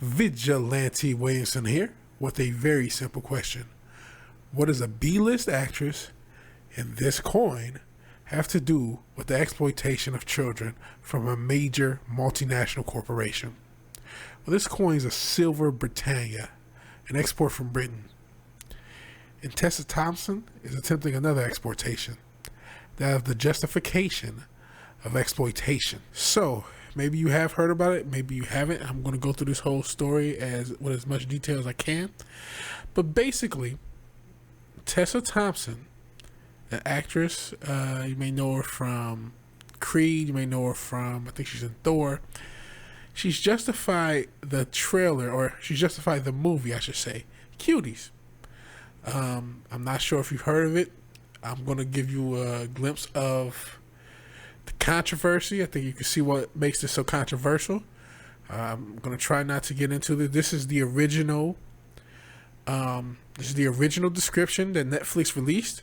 Vigilante Williamson here with a very simple question. What does a B-list actress and this coin have to do with the exploitation of children from a major multinational corporation? Well, this coin is a silver Britannia, an export from Britain. And Tessa Thompson is attempting another exportation, that of the justification of exploitation. So, maybe you have heard about it, maybe you haven't. I'm going to go through this whole story with as much detail as I can. But basically, Tessa Thompson, an actress, you may know her from Creed, you may know her from, I think she's in Thor. She's justified the trailer, or she's justified the movie, I should say, Cuties. I'm not sure if you've heard of it. I'm going to give you a glimpse of the controversy. I think you can see what makes this so controversial. I'm going to try not to get into it. This is the original. This is the original description that Netflix released,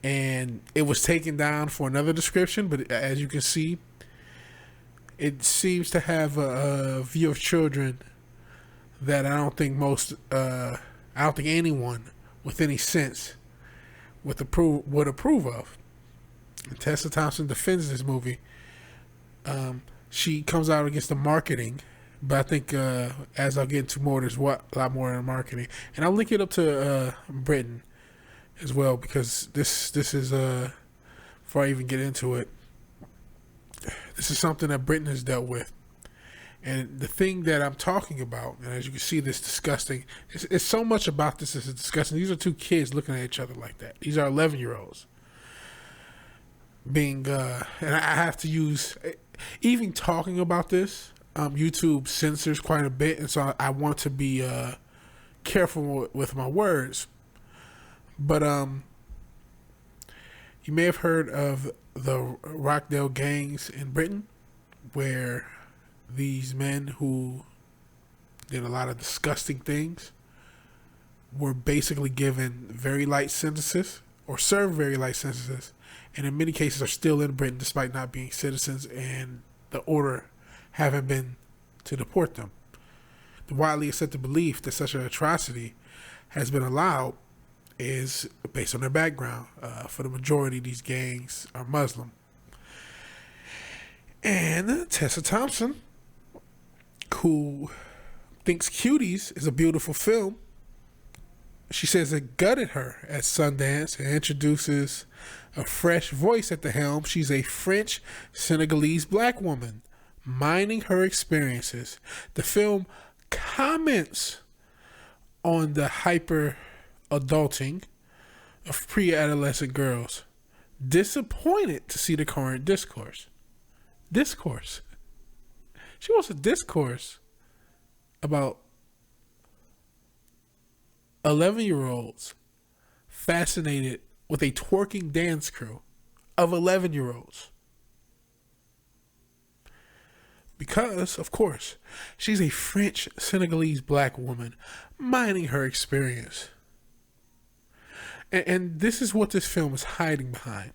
and it was taken down for another description. But as you can see, it seems to have a view of children that I don't think anyone with any sense would approve of. And Tessa Thompson defends this movie. She comes out against the marketing, but I think as I'll get into more, there's a lot more in the marketing, and I'll link it up to Britain as well, because this is before I even get into it, this is something that Britain has dealt with. And the thing that I'm talking about, and as you can see, this disgusting, it's so much about this is disgusting. These are two kids looking at each other like that. These are 11-year-olds being, and I have to use, even talking about this, YouTube censors quite a bit, and so I want to be careful with my words. But you may have heard of the Rochdale gangs in Britain, where these men who did a lot of disgusting things were basically given very light sentences, or served very light sentences, and in many cases are still in Britain despite not being citizens, and the order haven't been to deport them. The widely accepted belief that such an atrocity has been allowed is based on their background. For the majority, these gangs are Muslim. And Tessa Thompson, who thinks Cuties is a beautiful film, she says it gutted her at Sundance and introduces a fresh voice at the helm. She's a French Senegalese black woman mining her experiences. The film comments on the hyper adulting of pre-adolescent girls. Disappointed to see the current discourse. She wants a discourse about 11-year-olds fascinated with a twerking dance crew of 11-year-olds. Because, of course, she's a French Senegalese black woman mining her experience. And this is what this film is hiding behind.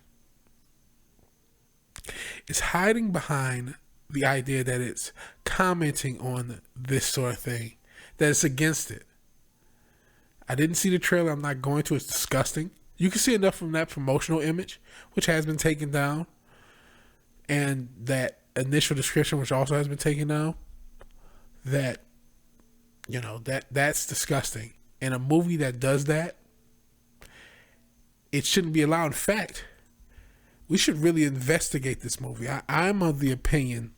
It's hiding behind the idea that it's commenting on this sort of thing, that it's against it. I didn't see the trailer. I'm not going to. It's disgusting. You can see enough from that promotional image, which has been taken down, and that initial description, which also has been taken down, that, that's disgusting. And a movie that does that, it shouldn't be allowed. In fact, we should really investigate this movie. I'm of the opinion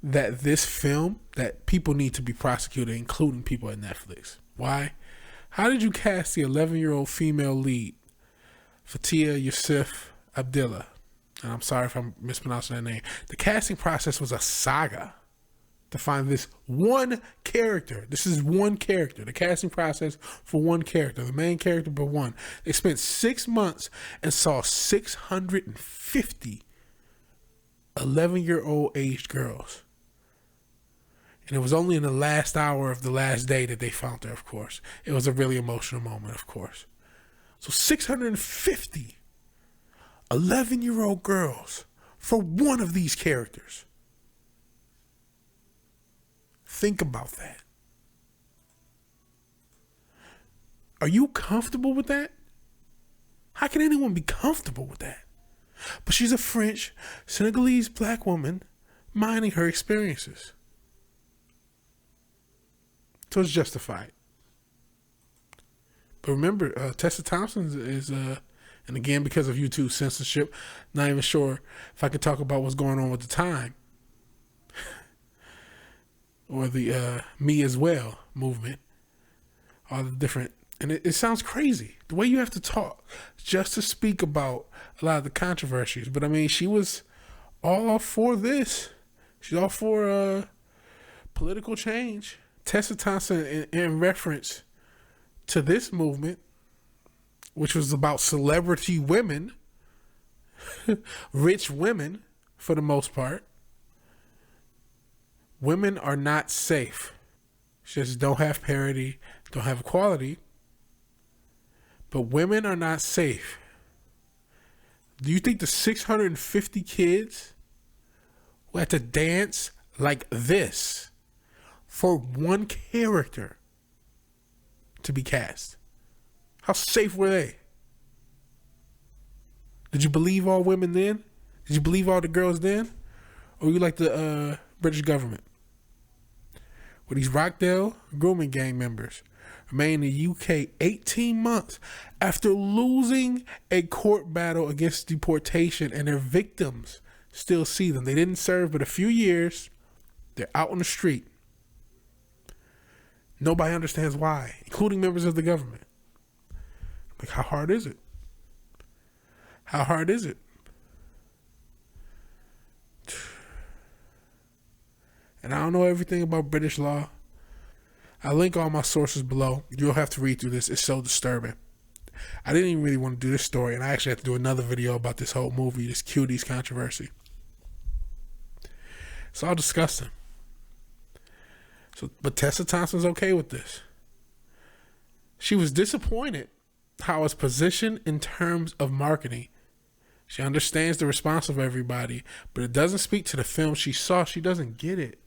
that this film, that people need to be prosecuted, including people at Netflix. Why? How did you cast the 11-year-old female lead, Fatia Yusuf Abdillah? And I'm sorry if I'm mispronouncing that name. The casting process was a saga to find this one character. This is one character. The casting process for one character, the main character but one. They spent 6 months and saw 650 11-year-old aged girls. And it was only in the last hour of the last day that they found her, of course. It was a really emotional moment, of course. So 650 11-year-old girls for one of these characters. Think about that. Are you comfortable with that? How can anyone be comfortable with that? But she's a French, Senegalese black woman mining her experiences. So it's justified. But remember, Tessa Thompson is, and again, because of YouTube censorship, not even sure if I could talk about what's going on with the time. Or the Me As Well movement. All the different, and it sounds crazy. The way you have to talk just to speak about a lot of the controversies. But I mean, she was all for this. She's all for political change. Tessa Thompson, in reference to this movement, which was about celebrity women, rich women for the most part, women are not safe. She just don't have parity, don't have equality, but women are not safe. Do you think the 650 kids who had to dance like this for one character to be cast, how safe were they? Did you believe all women then? Did you believe all the girls then? Or you like the British government? Where these Rochdale Grooming Gang members remain in the UK 18 months after losing a court battle against deportation, and their victims still see them. They didn't serve but a few years. They're out on the street. Nobody understands why, including members of the government. Like, how hard is it? How hard is it? And I don't know everything about British law. I'll link all my sources below. You'll have to read through this. It's so disturbing. I didn't even really want to do this story, and I actually have to do another video about this whole movie, this Cuties controversy. It's all disgusting. But Tessa Thompson's okay with this. She was disappointed how it's positioned in terms of marketing. She understands the response of everybody, but it doesn't speak to the film she saw. She doesn't get it.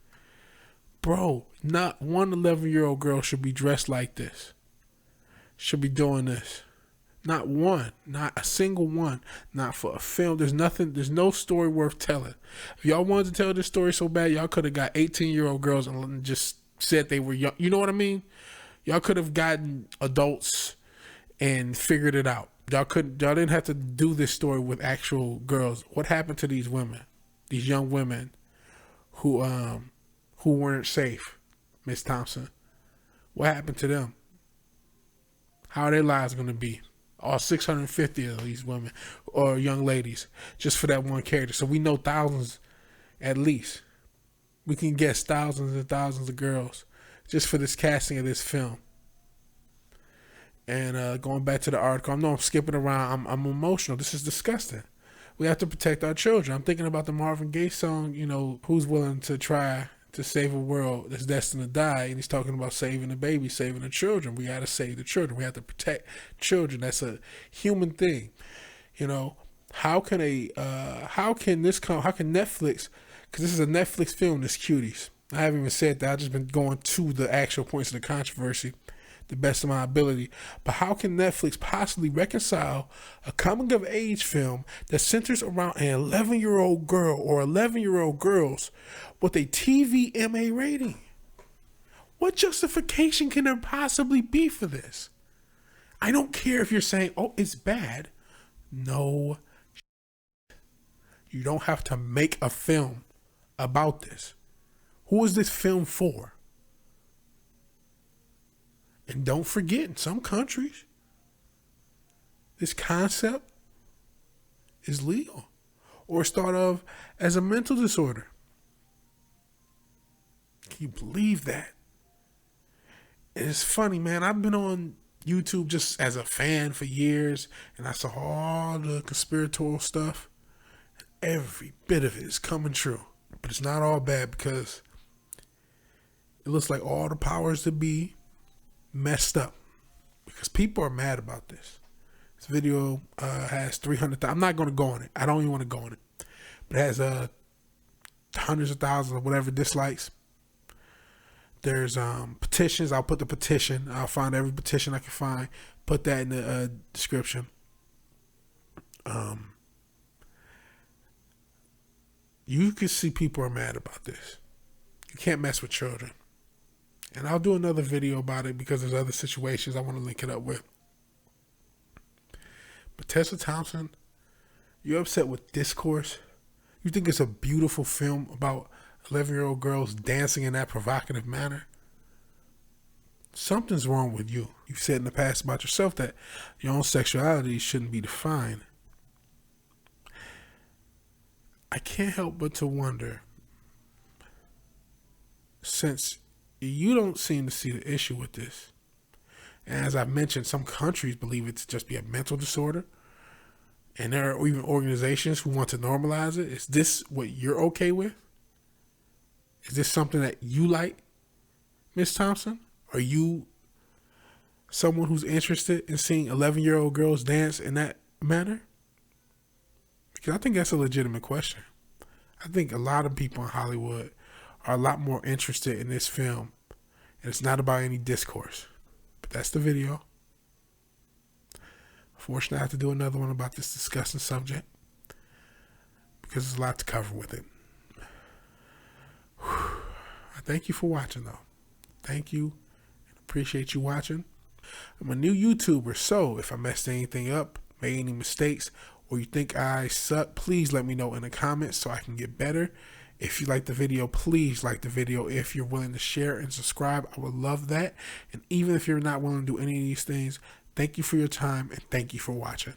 Bro, not one 11-year-old girl should be dressed like this. Should be doing this. Not one. Not a single one. Not for a film. There's no story worth telling. If y'all wanted to tell this story so bad, y'all could have got 18-year-old girls and just said they were young. You know what I mean? Y'all could have gotten adults and figured it out. Y'all didn't have to do this story with actual girls. What happened to these women? These young women who weren't safe, Miss Thompson? What happened to them? How are their lives going to be? All 650 of these women or young ladies just for that one character. So we know thousands at least. We can guess thousands and thousands of girls just for this casting of this film. And going back to the article, I know I'm skipping around. I'm emotional. This is disgusting. We have to protect our children. I'm thinking about the Marvin Gaye song, you know, who's willing to try to save a world that's destined to die. And he's talking about saving the baby, saving the children. We got to save the children. We have to protect children. That's a human thing. You know, how can Netflix, because this is a Netflix film, this Cuties. I haven't even said that. I've just been going to the actual points of the controversy the best of my ability. But how can Netflix possibly reconcile a coming of age film that centers around an 11-year-old girl or 11-year-old girls with a TVMA rating? What justification can there possibly be for this? I don't care if you're saying, oh, it's bad. No, you don't have to make a film about this. Who is this film for? And don't forget, in some countries, this concept is legal or it's thought of as a mental disorder. Can you believe that? And it's funny, man. I've been on YouTube just as a fan for years, and I saw all the conspiratorial stuff. Every bit of it is coming true. But it's not all bad, because it looks like all the powers that be messed up, because people are mad about this. This video has 300,000. I'm not going to go on it. I don't even want to go on it. But it has hundreds of thousands or whatever dislikes. There's petitions. I'll put the petition. I'll find every petition I can find. Put that in the description. You can see people are mad about this. You can't mess with children. And I'll do another video about it because there's other situations I want to link it up with. But Tessa Thompson, you're upset with discourse? You think it's a beautiful film about 11-year-old girls dancing in that provocative manner? Something's wrong with you. You've said in the past about yourself that your own sexuality shouldn't be defined. I can't help but to wonder, since you don't seem to see the issue with this, and as I've mentioned, some countries believe it to just be a mental disorder, and there are even organizations who want to normalize it. Is this what you're okay with? Is this something that you like, Miss Thompson? Are you someone who's interested in seeing 11-year-old girls dance in that manner? Because I think that's a legitimate question. I think a lot of people in Hollywood are a lot more interested in this film, and it's not about any discourse. But that's the video. Unfortunately, I have to do another one about this disgusting subject because there's a lot to cover with it. I thank you for watching, though. Thank you. Appreciate you watching. I'm a new YouTuber, so if I messed anything up, made any mistakes, or you think I suck, please let me know in the comments so I can get better. If you like the video, please like the video. If you're willing to share and subscribe, I would love that. And even if you're not willing to do any of these things, thank you for your time and thank you for watching.